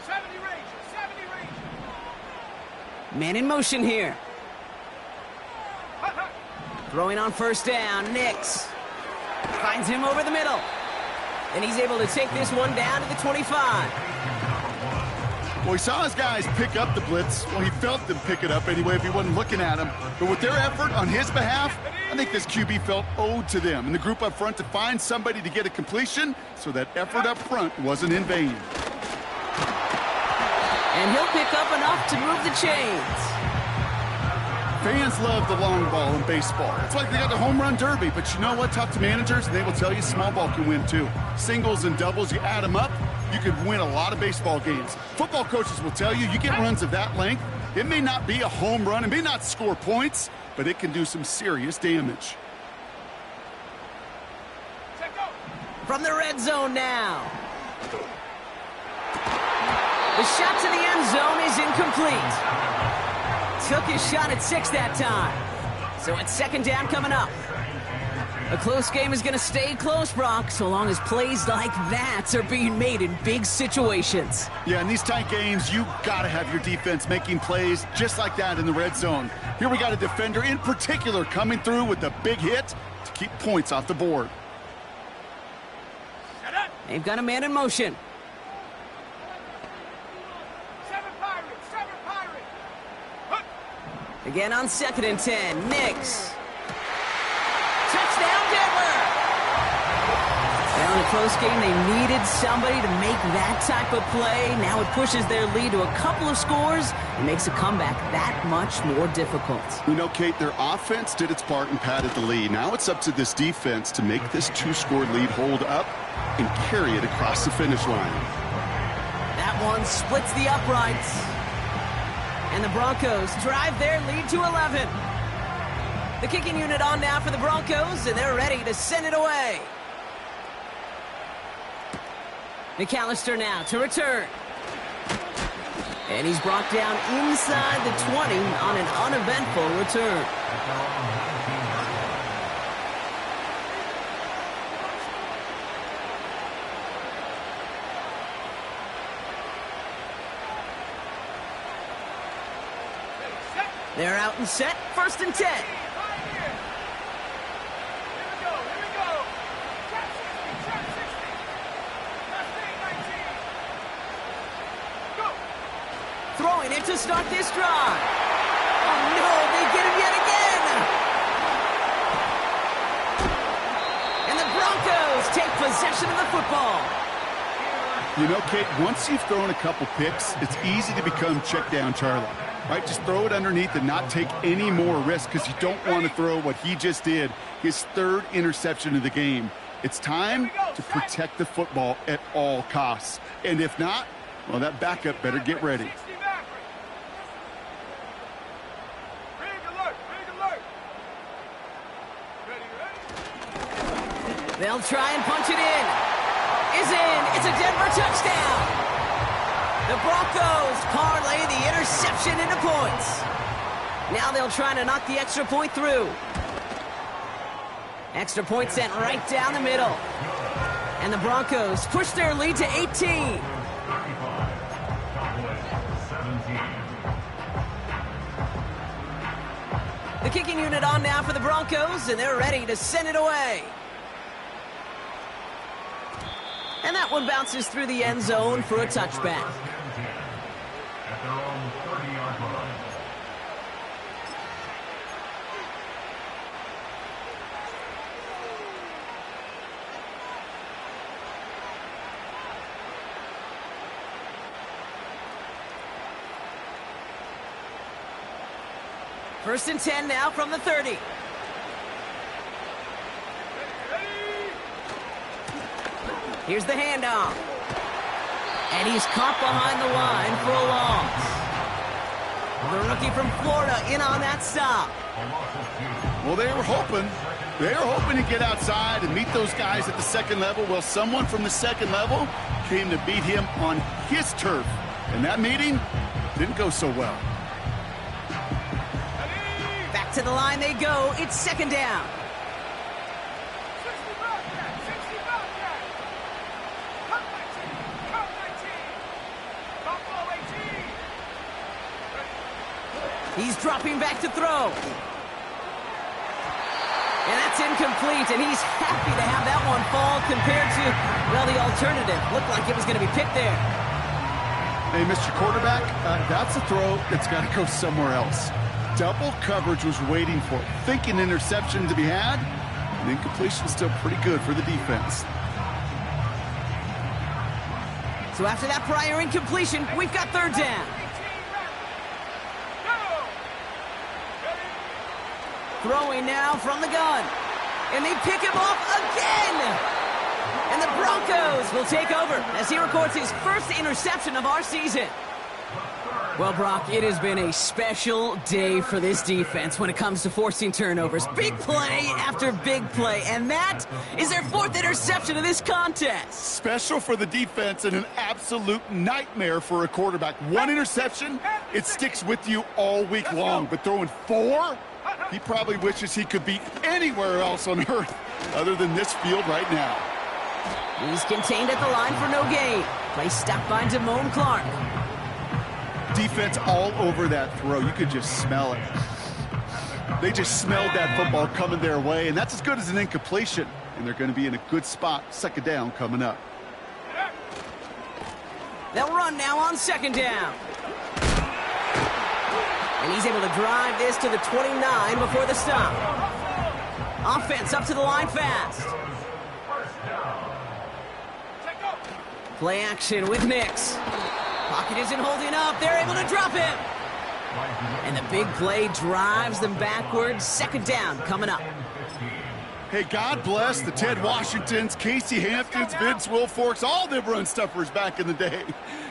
70 range, 70 range. Man in motion here. Throwing on 1st down, Nix. Finds him over the middle. And he's able to take this one down to the 25. Well, he saw his guys pick up the blitz. Well, he felt them pick it up anyway if he wasn't looking at him. But with their effort on his behalf, I think this QB felt owed to them and the group up front to find somebody to get a completion so that effort up front wasn't in vain. And he'll pick up enough to move the chains. Fans love the long ball in baseball. It's like they got the home run derby, but you know what? Talk to managers, and they will tell you small ball can win too. Singles and doubles, you add them up, you could win a lot of baseball games. Football coaches will tell you, you get runs of that length, it may not be a home run, it may not score points, but it can do some serious damage. From the red zone now. The shot to the end zone is incomplete. Took his shot at 6 that time. So it's 2nd down coming up. A close game is going to stay close, Brock, so long as plays like that are being made in big situations. Yeah, in these tight games, you got to have your defense making plays just like that in the red zone. Here we got a defender in particular coming through with a big hit to keep points off the board. They've got a man in motion. 7 Pirates, 7 Pirates. Again on 2nd and 10, Nix. Touchdown, Denver! And in the close game, they needed somebody to make that type of play. Now it pushes their lead to a couple of scores and makes a comeback that much more difficult. You know, Kate, their offense did its part and padded the lead. Now it's up to this defense to make this 2-score lead hold up and carry it across the finish line. That one splits the uprights. And the Broncos drive their lead to 11. The kicking unit on now for the Broncos, and they're ready to send it away. McAllister now to return. And he's brought down inside the 20 on an uneventful return. They're out and set, 1st and 10. Throwing it to start this drive. Oh, no, they get him yet again. And the Broncos take possession of the football. You know, Kate, once you've thrown a couple picks, it's easy to become check down Charlie. Right? Just throw it underneath and not take any more risk because you don't want to throw what he just did, his 3rd interception of the game. It's time to protect the football at all costs. And if not, well, that backup better get ready. They'll try and punch it in. Is in. It's a Denver touchdown. The Broncos parlay the interception into points. Now they'll try to knock the extra point through. Extra point sent right down the middle. And the Broncos push their lead to 18. 35. Cowboys 17. The kicking unit on now for the Broncos, and they're ready to send it away. And that one bounces through the end zone for a touchback. At their own 30-yard line. First and 10 now from the 30. Here's the handoff. And he's caught behind the line for a loss. The rookie from Florida in on that stop. Well, they were hoping to get outside and meet those guys at the 2nd level. Well, someone from the 2nd level came to beat him on his turf. And that meeting didn't go so well. Back to the line they go. It's 2nd down. He's dropping back to throw. And that's incomplete, and he's happy to have that one fall compared to, well, the alternative. Looked like it was going to be picked there. Hey, Mr. Quarterback, that's a throw that's got to go somewhere else. Double coverage was waiting for it. Thinking interception to be had, and incompletion still pretty good for the defense. So after that prior incompletion, we've got 3rd down. Throwing now from the gun. And they pick him off again. And the Broncos will take over as he records his 1st interception of our season. Well, Brock, it has been a special day for this defense when it comes to forcing turnovers. Big play after big play. And that is their 4th interception of this contest. Special for the defense and an absolute nightmare for a quarterback. 1 interception, it sticks with you all week long. But throwing 4? He probably wishes he could be anywhere else on earth other than this field right now. He's contained at the line for no gain. Play stopped by Damone Clark. Defense all over that throw. You could just smell it. They just smelled that football coming their way, and that's as good as an incompletion. And they're going to be in a good spot. 2nd down coming up. They'll run now on 2nd down. And he's able to drive this to the 29 before the stop. Offense up to the line fast. Play action with Nix. Pocket isn't holding up. They're able to drop him. And the big play drives them backwards. Second down coming up. Hey, God bless the Ted Washingtons, Casey Hamptons, Vince Wilforks, all them run stuffers back in the day.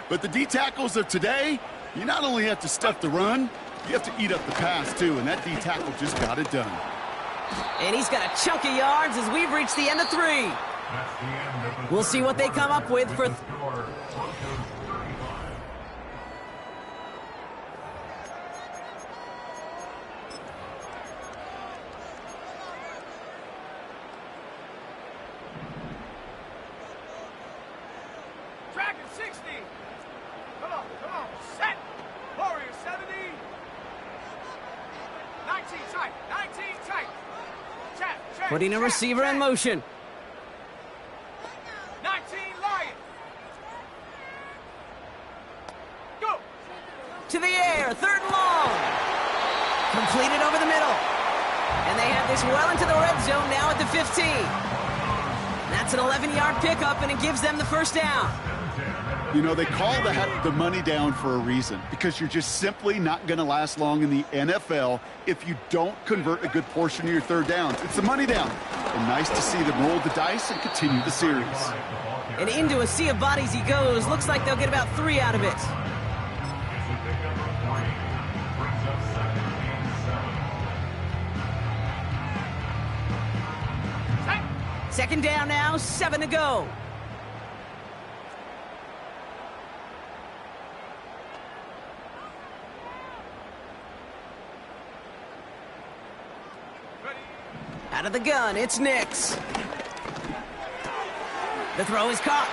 But the D-tackles of today, you not only have to stuff the run, you have to eat up the pass, too. And that D-tackle just got it done. And he's got a chunk of yards as we've reached the end of 3. We'll see what they come up with for... Dragon 60. Come on. Set. Warrior 70. 19 tight. 19 tight. Check. Putting a receiver in motion. 19 Lion. Go. To the air, 3rd and long. Completed over the middle. And they have this well into the red zone now at the 15. That's an 11-yard pickup, and it gives them the first down. You know, they call that the money down for a reason, because you're just simply not going to last long in the NFL if you don't convert a good portion of your 3rd downs. It's the money down. And nice to see them roll the dice and continue the series. And into a sea of bodies he goes. Looks like they'll get about 3 out of it. Second down now, 7 to go. Out of the gun, it's Nix. The throw is caught.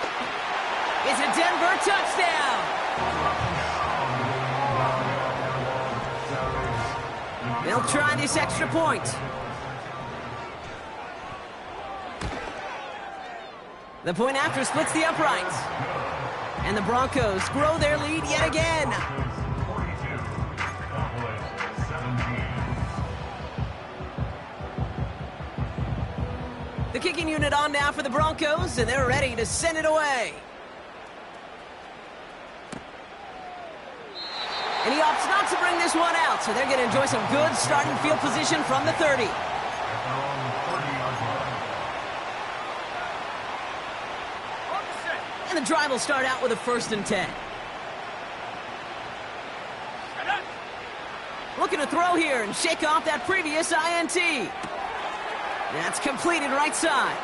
It's a Denver touchdown. They'll try this extra point. The point after splits the uprights. And the Broncos grow their lead yet again. The kicking unit on now for the Broncos, and they're ready to send it away. And he opts not to bring this one out, so they're going to enjoy some good starting field position from the 30. And the drive will start out with a 1st and 10. Looking to throw here and shake off that previous INT. That's completed right side.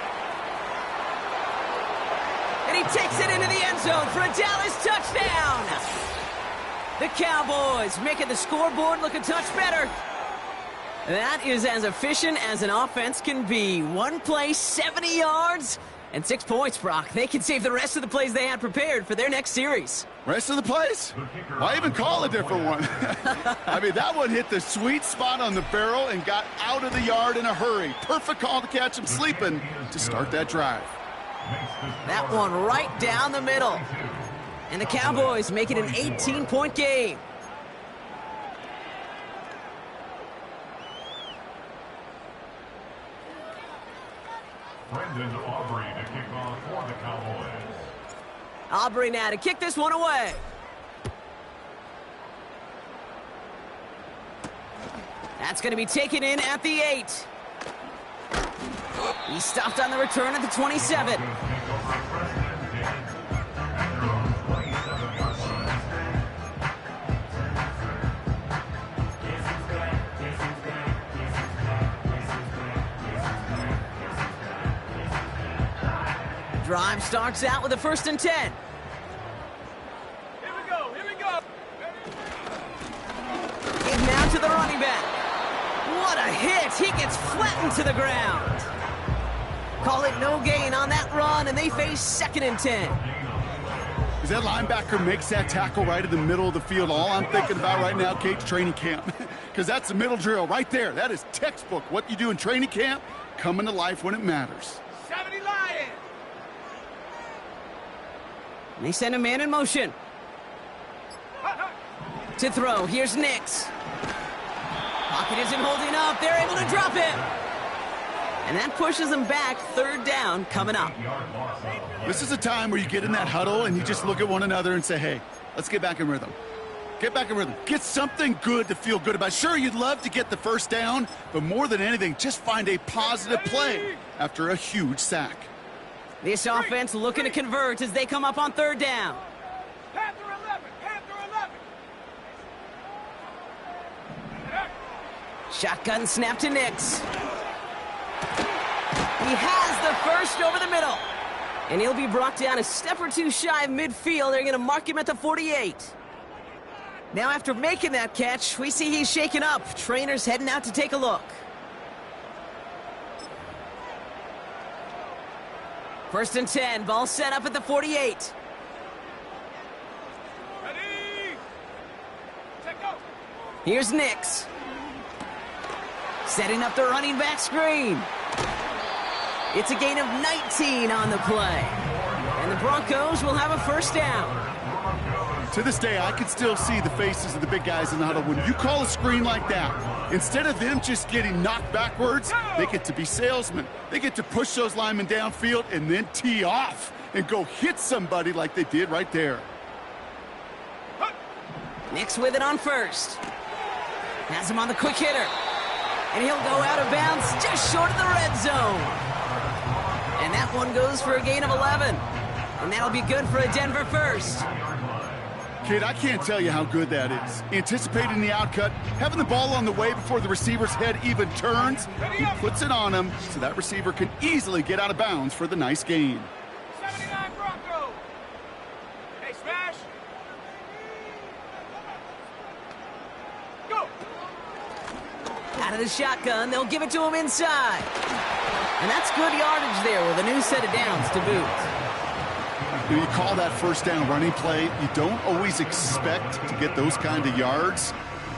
And he takes it into the end zone for a Dallas touchdown. The Cowboys making the scoreboard look a touch better. That is as efficient as an offense can be. One play, 70 yards, and 6 points, Brock. They can save the rest of the plays they had prepared for their next series. Rest of the plays? Why even call a different one? I mean, that one hit the sweet spot on the barrel and got out of the yard in a hurry. Perfect call to catch him sleeping to start that drive. That one right down the middle. And the Cowboys make it an 18-point game. Brendan Aubrey to kick off for the Cowboys. Aubrey now to kick this one away. That's going to be taken in at the 8. He stopped on the return at the 27. Drive starts out with a 1st and 10. Here we go. Give now to the running back. What a hit. He gets flattened to the ground. Call it no gain on that run, and they face 2nd and 10. As that linebacker makes that tackle right in the middle of the field, all I'm thinking about right now, Kate's training camp. Because that's the middle drill right there. That is textbook. What you do in training camp, coming to life when it matters. 70 Lion. They send a man in motion. To throw, here's Nix. Pocket isn't holding up. They're able to drop him. And that pushes them back. Third down coming up. This is a time where you get in that huddle and you just look at one another and say, hey, let's get back in rhythm. Get back in rhythm. Get something good to feel good about. Sure, you'd love to get the first down, but more than anything, just find a positive play after a huge sack. This offense looking to convert as they come up on third down. Panther 11, Panther 11. Shotgun snap to Nix. He has the first over the middle. And he'll be brought down a step or two shy of midfield. They're going to mark him at the 48. Now after making that catch, we see he's shaken up. Trainer's heading out to take a look. First and 10, ball set up at the 48. Ready? Set, go. Here's Nix. Setting up the running back screen. It's a gain of 19 on the play. And the Broncos will have a first down. To this day, I can still see the faces of the big guys in the huddle. When you call a screen like that, instead of them just getting knocked backwards, they get to be salesmen. They get to push those linemen downfield and then tee off and go hit somebody like they did right there. Nix with it on first. Has him on the quick hitter. And he'll go out of bounds just short of the red zone. And that one goes for a gain of 11. And that'll be good for a Denver first. Kid, I can't tell you how good that is. Anticipating the outcut, having the ball on the way before the receiver's head even turns, he puts it on him so that receiver can easily get out of bounds for the nice gain. 79 Broncos. Hey, smash. Go. Out of the shotgun, they'll give it to him inside. And that's good yardage there with a new set of downs to boot. When you call that first down running play, you don't always expect to get those kind of yards.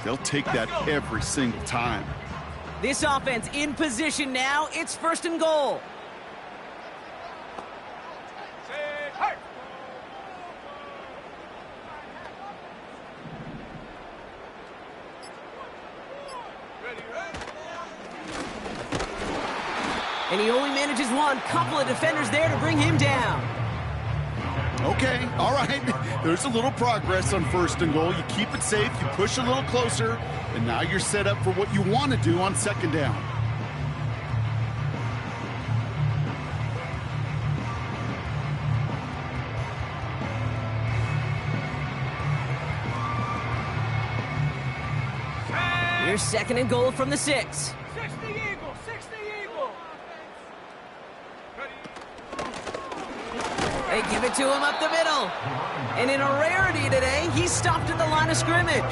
They'll take that every single time. This offense in position now. It's first and goal. Say, hey. Ready, ready. And he only manages one. Couple of defenders there to bring him down. Okay, all right. There's a little progress on first and goal. You keep it safe, you push a little closer, and now you're set up for what you want to do on second down. Here's second and goal from the 6. 60 Eagle, 60 Eagle. Ready. They give it to him up the middle. And in a rarity today, he's stopped at the line of scrimmage.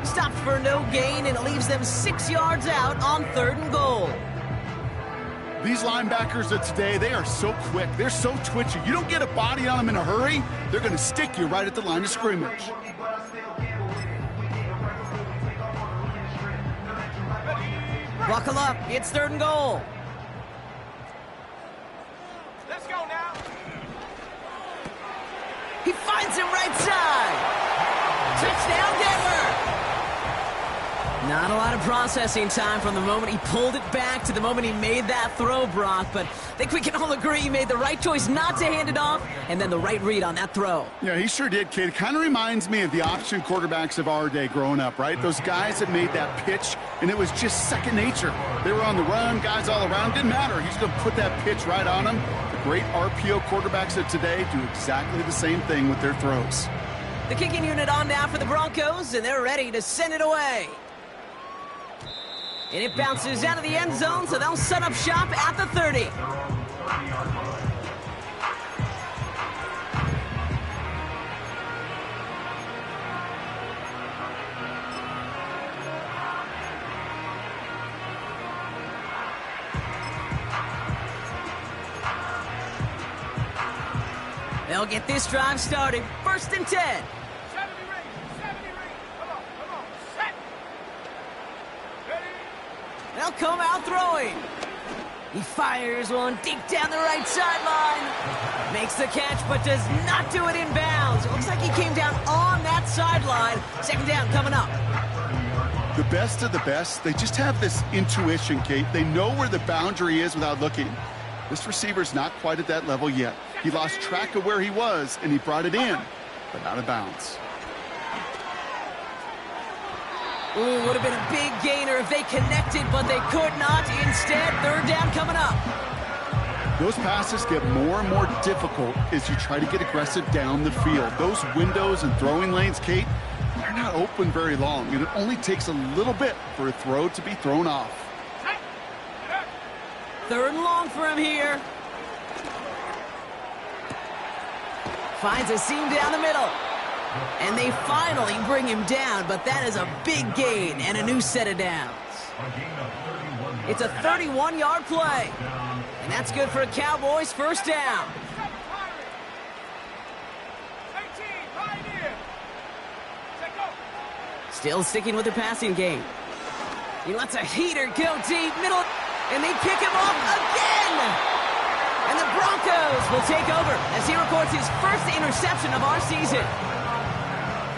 Stopped for no gain, and it leaves them 6 yards out on third and goal. These linebackers of today, they are so quick. They're so twitchy. You don't get a body on them in a hurry, they're going to stick you right at the line of scrimmage. Buckle up. It's third and goal. Let's go now. He finds him right side. Touchdown, Denver. Not a lot of processing time from the moment he pulled it back to the moment he made that throw, Brock. But I think we can all agree he made the right choice not to hand it off, and then the right read on that throw. Yeah, he sure did, kid. It kind of reminds me of the option quarterbacks of our day growing up, right? Those guys that made that pitch, and it was just second nature. They were on the run, guys all around. Didn't matter. He's going to put that pitch right on them. The great RPO quarterbacks of today do exactly the same thing with their throws. The kicking unit on now for the Broncos, and they're ready to send it away. And it bounces out of the end zone, so they'll set up shop at the 30. They'll get this drive started. First and 10. 70 ring, 70 ring. Come on, set. Ready. They'll come out throwing. He fires one deep down the right sideline. Makes the catch, but does not do it in bounds. It looks like he came down on that sideline. Second down coming up. The best of the best, they just have this intuition, Kate. They know where the boundary is without looking. This receiver's not quite at that level yet. He lost track of where he was, and he brought it in, but out of bounds. Ooh, would have been a big gainer if they connected, but they could not. Instead, third down coming up. Those passes get more and more difficult as you try to get aggressive down the field. Those windows and throwing lanes, Kate, they're not open very long, and it only takes a little bit for a throw to be thrown off. Third and long for him here. Finds a seam down the middle. And they finally bring him down, but that is a big gain and a new set of downs. It's a 31-yard play. And that's good for a Cowboys first down. Still sticking with the passing game. He lets a heater go deep, middle, and they pick him off again. And the Broncos will take over as he records his first interception of our season.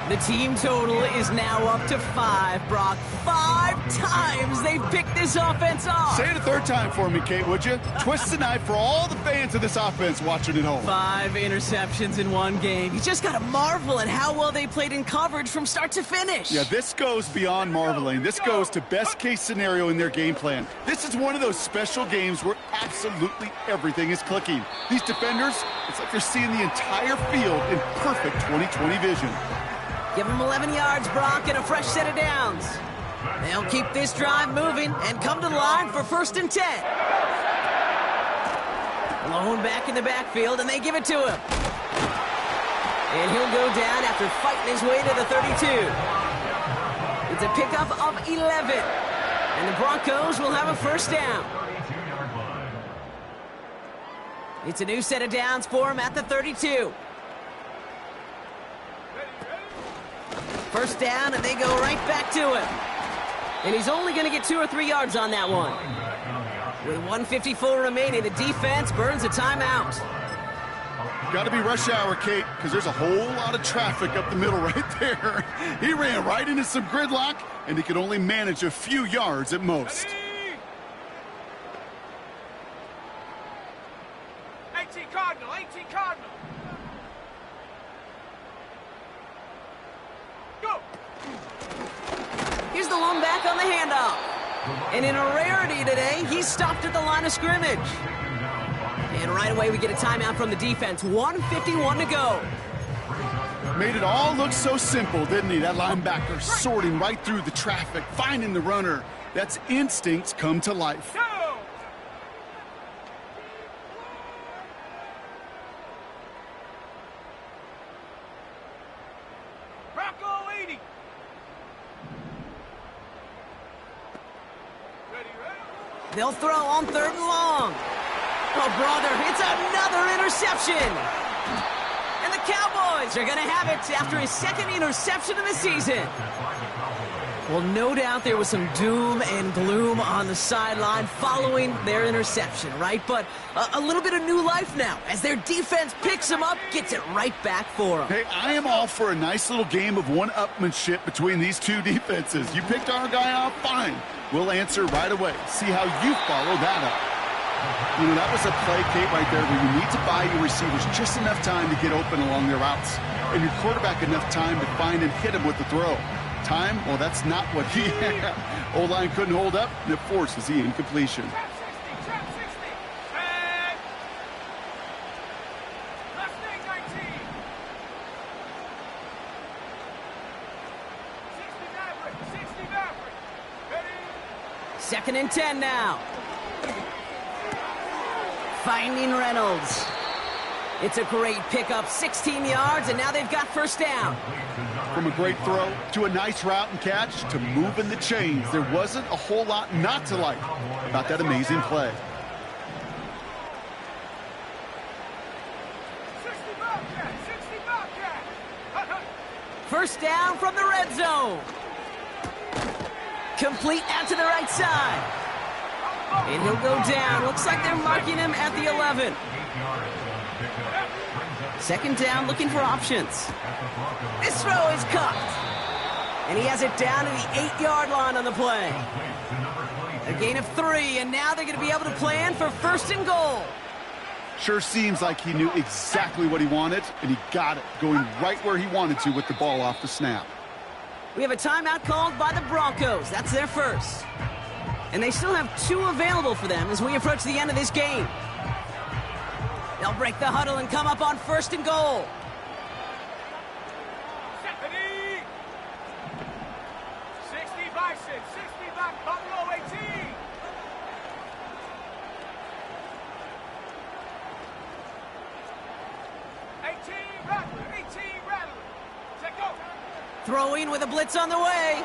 The team total is now up to 5, Brock. 5 times they've picked this offense off. Say it a third time for me, Kate, would you? Twist the knife for all the fans of this offense watching at home. 5 interceptions in one game. You just got to marvel at how well they played in coverage from start to finish. Yeah, this goes beyond marveling. This goes to best case scenario in their game plan. This is one of those special games where absolutely everything is clicking. These defenders, it's like they're seeing the entire field in perfect 20/20 vision. Give them 11 yards, Brock, and a fresh set of downs. They'll keep this drive moving and come to the line for 1st and 10. Lone back in the backfield, and they give it to him. And he'll go down after fighting his way to the 32. It's a pickup of 11. And the Broncos will have a first down. It's a new set of downs for him at the 32. First down, and they go right back to him. And he's only going to get 2 or 3 yards on that one. With 1:54 remaining, the defense burns a timeout. Got to be rush hour, Kate, because there's a whole lot of traffic up the middle right there. He ran right into some gridlock, and he could only manage a few yards at most. 18 Cardinal, 18 Cardinal. Go. Here's the lone back on the handoff. And in a rarity today, he's stopped at the line of scrimmage. And right away, we get a timeout from the defense. 1:51 to go. Made it all look so simple, didn't he? That linebacker sorting right through the traffic, finding the runner. That's instincts come to life. Go. Bronco 80. Ready, ready. They'll throw on 3rd and long. Oh, brother, it's another interception. And the Cowboys are going to have it after his 2nd interception of the season. Well, no doubt there was some doom and gloom on the sideline following their interception, right? But a little bit of new life now as their defense picks him up, gets it right back for them. Hey, I am all for a nice little game of one-upmanship between these two defenses. You picked our guy off, fine. We'll answer right away. See how you follow that up. You know, that was a play, Kate, right there where you need to buy your receivers just enough time to get open along their routes. And your quarterback enough time to find and hit him with the throw. Time, well, that's not what he had. O-line couldn't hold up, and it forces the incompletion. Trap 60, trap 60. And left leg 19. 60 Maverick, 60 Maverick. Ready. 2nd and 10 now. Finding Reynolds. It's a great pickup, 16 yards, and now they've got first down. From a great throw to a nice route and catch to moving the chains, there wasn't a whole lot not to like about that amazing play. 60 Bobcat, 60 Bobcat. First down from the red zone. Complete out to the right side. And he'll go down. Looks like they're marking him at the 11. 2nd down, looking for options. This throw is cuffed. And he has it down to the 8-yard line on the play. A gain of 3, and now they're going to be able to plan for 1st and goal. Sure seems like he knew exactly what he wanted, and he got it, going right where he wanted to with the ball off the snap. We have a timeout called by the Broncos. That's their first. And they still have 2 available for them as we approach the end of this game. They'll break the huddle and come up on 1st and goal. 60 Bison, 60 back, Buffalo 18. 18 Rattler, 18 Rattler. Take go. Throwing with a blitz on the way.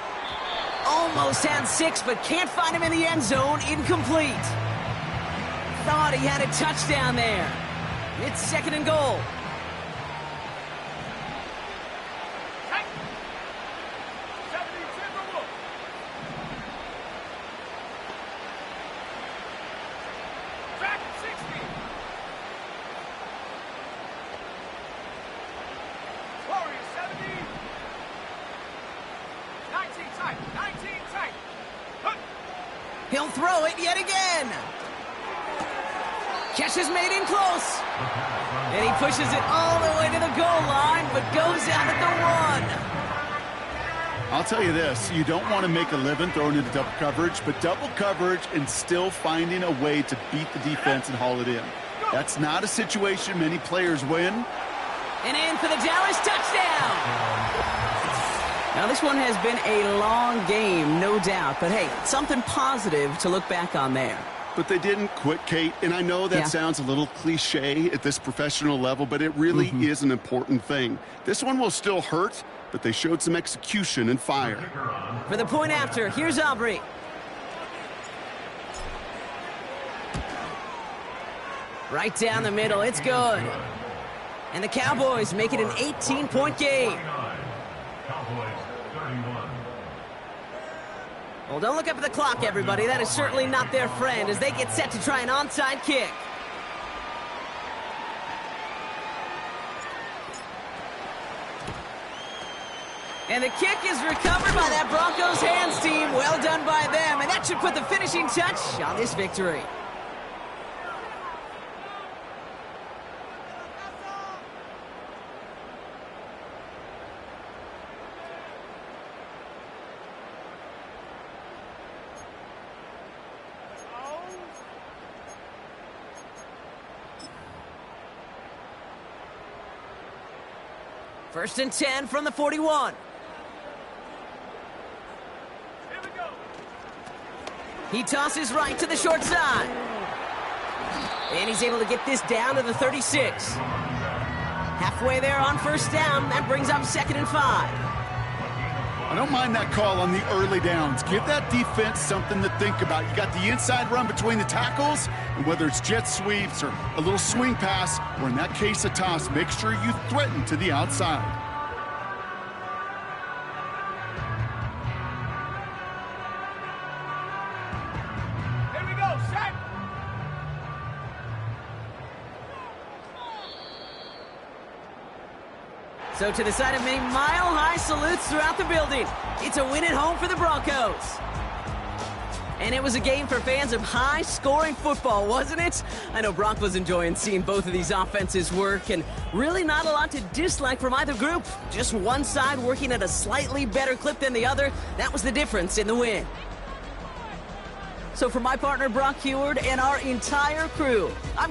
Almost had 6, but can't find him in the end zone. Incomplete. Thought he had a touchdown there. It's 2nd and goal. Take. 70 Timberwolves. Track 60. Warriors 70. 19 tight, 19 tight. Hook. He'll throw it yet again. Catch is made in close. And he pushes it all the way to the goal line, but goes out at the 1. I'll tell you this, you don't want to make a living throwing into double coverage, but double coverage and still finding a way to beat the defense and haul it in. That's not a situation many players win. And in for the Dallas touchdown. Now, this one has been a long game, no doubt. But, hey, something positive to look back on there. But they didn't quit, Kate, and I know that sounds a little cliche at this professional level, but it really is an important thing. This one will still hurt, but they showed some execution and fire. For the point after, here's Aubrey. Right down the middle, it's good. And the Cowboys make it an 18-point game. Cowboys 31. Well, don't look up at the clock, everybody. That is certainly not their friend as they get set to try an onside kick. And the kick is recovered by that Broncos hands team. Well done by them. And that should put the finishing touch on this victory. First and 10 from the 41. Here we go. He tosses right to the short side. And he's able to get this down to the 36. Halfway there on 1st down. That brings up 2nd and 5. I don't mind that call on the early downs. Give that defense something to think about. You got the inside run between the tackles, and whether it's jet sweeps or a little swing pass, or in that case a toss, make sure you threaten to the outside. Here we go, set. So to the side of many mile-high salutes throughout the building, it's a win at home for the Broncos. And it was a game for fans of high-scoring football, wasn't it? I know Brock was enjoying seeing both of these offenses work, and really not a lot to dislike from either group. Just one side working at a slightly better clip than the other. That was the difference in the win. So for my partner, Brock Heward, and our entire crew, I'm